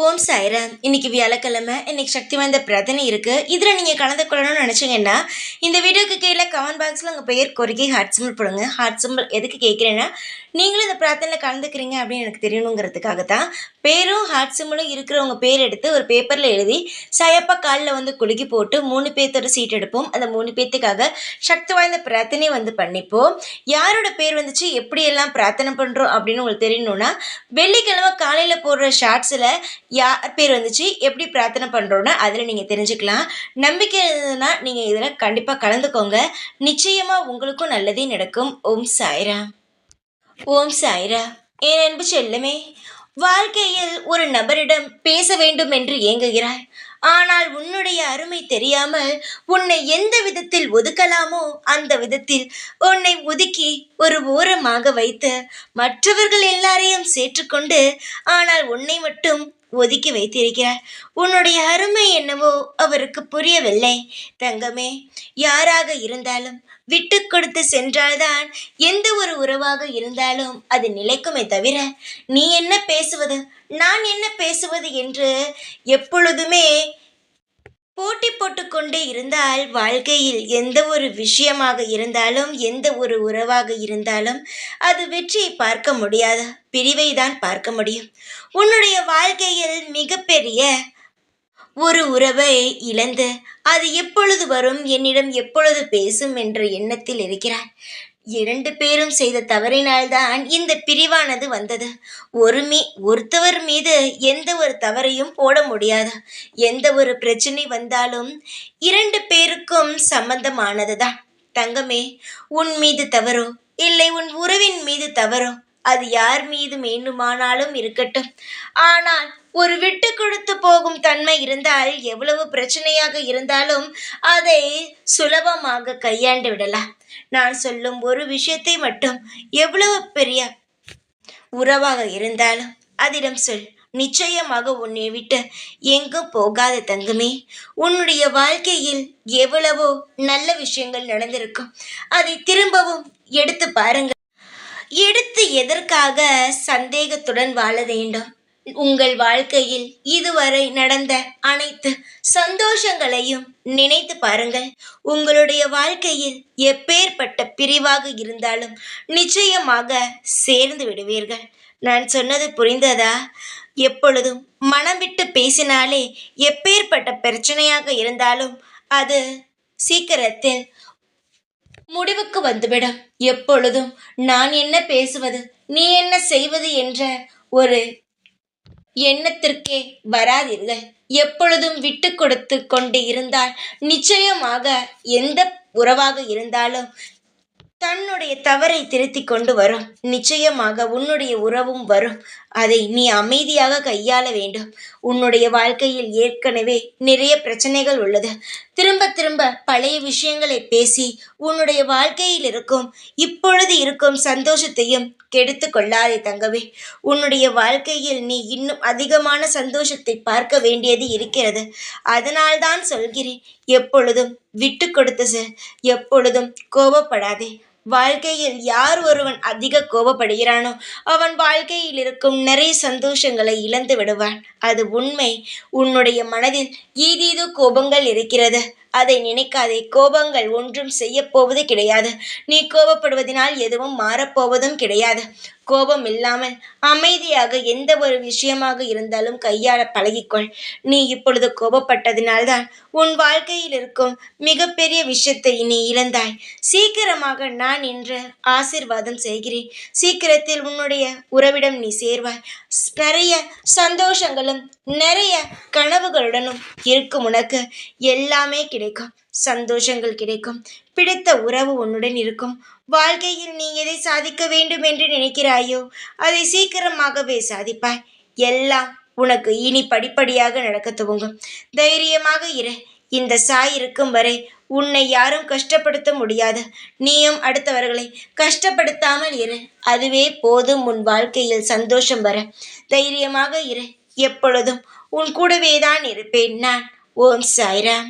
ஓம் சாய்ராம். இன்னைக்கு வியாழக்கிழமை. இன்னைக்கு சக்தி வாய்ந்த பிரார்த்தனை இருக்கு. இதுல நீங்க கலந்து கொள்ளணும்னு நினைச்சீங்கன்னா இந்த வீடியோக்கு கீழே கமெண்ட் பாக்ஸ்ல உங்க பெயர் கோரிக்கை ஹார்ட் சிம்பிள் போடுங்க. ஹார்ட் சிம்பிள் எதுக்கு கேட்கிறேன்னா, நீங்களும் இந்த பிரார்த்தனையில கலந்துக்கிறீங்க அப்படின்னு எனக்கு தெரியணுங்கிறதுக்காக தான். பேரும் ஹார்ட் சிம்பிளும் இருக்கிறவங்க பேர் எடுத்து ஒரு பேப்பர்ல எழுதி சாயப்பா காலில் குலுக்கி போட்டு 3 பேர்த்தோட சீட் எடுப்போம். அந்த 3 பேர்த்துக்காக சக்தி வாய்ந்த பிரார்த்தனை பண்ணிப்போம். யாரோட பேர் வந்துச்சு, எப்படியெல்லாம் பிரார்த்தனை பண்றோம் அப்படின்னு உங்களுக்கு தெரியணும்னா, வெள்ளிக்கிழமை காலையில போடுற ஷார்ட்ஸ்ல யார் பேர் வந்துச்சு, எப்படி பிரார்த்தனை பண்ணுறோன்னா அதில் நீங்கள் தெரிஞ்சுக்கலாம். நம்பிக்கை இருந்ததுன்னா நீங்கள் இதில் கண்டிப்பாக கலந்துக்கோங்க. நிச்சயமாக உங்களுக்கும் நல்லதே நடக்கும். ஓம் சாய்ராம். ஓம் சாய்ராம். என் அன்பு செல்லமே, வாழ்க்கையில் ஒரு நபரிடம் பேச வேண்டும் என்று ஏங்குகிறாய். ஆனால் உன்னுடைய அருமை தெரியாமல் உன்னை எந்த விதத்தில் ஒதுக்கலாமோ அந்த விதத்தில் உன்னை ஒதுக்கி ஒரு ஓரமாக வைத்து மற்றவர்கள் எல்லாரையும் சேற்றுக்கொண்டு ஆனால் உன்னை மட்டும் ஒதுக்கி வைத்திருக்கிறார். உன்னுடைய அருமை என்னவோ அவருக்கு புரியவில்லை. தங்கமே, யாராக இருந்தாலும் விட்டு கொடுத்து சென்றால்தான் எந்த ஒரு உறவாக இருந்தாலும் அது நிலைக்குமே தவிர, நீ என்ன பேசுவது நான் என்ன பேசுவது என்று எப்பொழுதுமே போட்டி போட்டுக்கொண்டே இருந்தால் வாழ்க்கையில் எந்த ஒரு விஷயமாக இருந்தாலும் எந்த ஒரு உறவாக இருந்தாலும் அது வெற்றியை பார்க்க முடியாது, பிரிவை தான் பார்க்க முடியும். உன்னுடைய வாழ்க்கையில் மிகப்பெரிய ஒரு உறவை இழந்து அது எப்பொழுது வரும், என்னிடம் எப்பொழுது பேசும் என்ற எண்ணத்தில் இருக்கிறார். 2 பேரும் செய்த தவறினால்தான் இந்த பிரிவானது வந்தது. ஒருத்தவர் மீது எந்த ஒரு தவறையும் போட முடியாது. எந்த ஒரு பிரச்சனை வந்தாலும் 2 பேருக்கும் சம்பந்தமானதுதான். தங்கமே, உன் மீது தவறோ இல்லை உன் உறவின் மீது தவறோ அது யார் மீது வேண்டுமானாலும் இருக்கட்டும். ஆனால் ஒரு விட்டு கொடுத்து போகும் தன்மை இருந்தால் எவ்வளவு பிரச்சனையாக இருந்தாலும் அதை சுலபமாக கையாண்டு விடலாம். நான் சொல்லும் ஒரு விஷயத்தை மட்டும் எவ்வளவு பெரிய உறவாக இருந்தாலும் அதிடம் சொல். நிச்சயமாக உன்னை விட்டு எங்கும் போகாத தங்கமே. உன்னுடைய வாழ்க்கையில் எவ்வளவோ நல்ல விஷயங்கள் நடந்திருக்கும். அதை திரும்பவும் எடுத்து பாருங்கள். எடுத்து எதற்காக சந்தேகத்துடன் வாழ வேண்டும்? உங்கள் வாழ்க்கையில் இதுவரை நடந்த அனைத்து சந்தோஷங்களையும் நினைத்து பாருங்கள். உங்களுடைய வாழ்க்கையில் எப்பேற்பட்ட பிரிவாக இருந்தாலும் நிச்சயமாக சேர்ந்து விடுவீர்கள். நான் சொன்னது புரிந்ததா? எப்பொழுதும் மனம் விட்டு பேசினாலே எப்பேற்பட்ட பிரச்சனையாக இருந்தாலும் அது சீக்கிரத்தில் முடிவுக்கு வந்துவிடும். எப்பொழுதும் நான் என்ன பேசுவது நீ என்ன செய்வது என்ற ஒரு எண்ணத்திற்கே வராதீர்கள். எப்பொழுதும் விட்டு கொடுத்து கொண்டு இருந்தால் நிச்சயமாக எந்த உறவாக இருந்தாலும் தன்னுடைய தவறை திருத்தி கொண்டு வரும். நிச்சயமாக உன்னுடைய உறவும் வரும். அதை நீ அமைதியாக கையாள வேண்டும். உன்னுடைய வாழ்க்கையில் ஏற்கனவே நிறைய பிரச்சனைகள் உள்ளது. திரும்ப திரும்ப பழைய விஷயங்களை பேசி உன்னுடைய வாழ்க்கையில் இப்பொழுது இருக்கும் சந்தோஷத்தையும் கெடுத்து கொள்ளாதே தங்கவே. உன்னுடைய வாழ்க்கையில் நீ இன்னும் அதிகமான சந்தோஷத்தை பார்க்க வேண்டியது இருக்கிறது. அதனால்தான் சொல்கிறேன், எப்பொழுதும் விட்டு கொடுத்து எப்பொழுதும் கோபப்படாதே. வாழ்க்கையில் யார் ஒருவன் அதிக கோபப்படுகிறானோ அவன் வாழ்க்கையில் இருக்கும் நிறைய சந்தோஷங்களை இழந்து விடுவான். அது உண்மை. உன்னுடைய மனதில் ஏதேதோ கோபங்கள் இருக்கிறது. அதை நினைக்காதே. கோபங்கள் ஒன்றும் செய்ய போவது கிடையாது. நீ கோபப்படுவதனால் எதுவும் மாறப்போவதும் கிடையாது. கோபம் இல்லாமல் அமைதியாக எந்த ஒரு விஷயமாக இருந்தாலும் கையாள பழகிக்கொள். நீ இப்பொழுது கோபப்பட்டதினால்தான் உன் வாழ்க்கையில் இருக்கும் மிகப்பெரிய விஷயத்தை நீ இழந்தாய். சீக்கிரமாக நான் இன்று ஆசீர்வாதம் செய்கிறேன். சீக்கிரத்தில் உன்னுடைய உறவிடம் நீ சேர்வாய். நிறைய சந்தோஷங்களும் நிறைய கனவுகளுடனும் இருக்கும். உனக்கு எல்லாமே கிடைக்கும். சந்தோஷங்கள் கிடைக்கும். பிடித்த உறவு உன்னுடன் இருக்கும். வாழ்க்கையில் நீ எதை சாதிக்க வேண்டும் என்று நினைக்கிறாயோ அதை சீக்கிரமாகவே சாதிப்பாய். எல்லாம் உனக்கு இனி படிப்படியாக நடக்க துவங்கும். தைரியமாக இரு. இந்த சாய் இருக்கும் வரை உன்னை யாரும் கஷ்டப்படுத்த முடியாது. நீயும் அடுத்தவர்களை கஷ்டப்படுத்தாமல் இரு. அதுவே போதும் உன் வாழ்க்கையில் சந்தோஷம் வர. தைரியமாக இரு. எப்பொழுதும் உன் கூடவே தான் இருப்பேன் நான். ஓம் சாய்ராம்.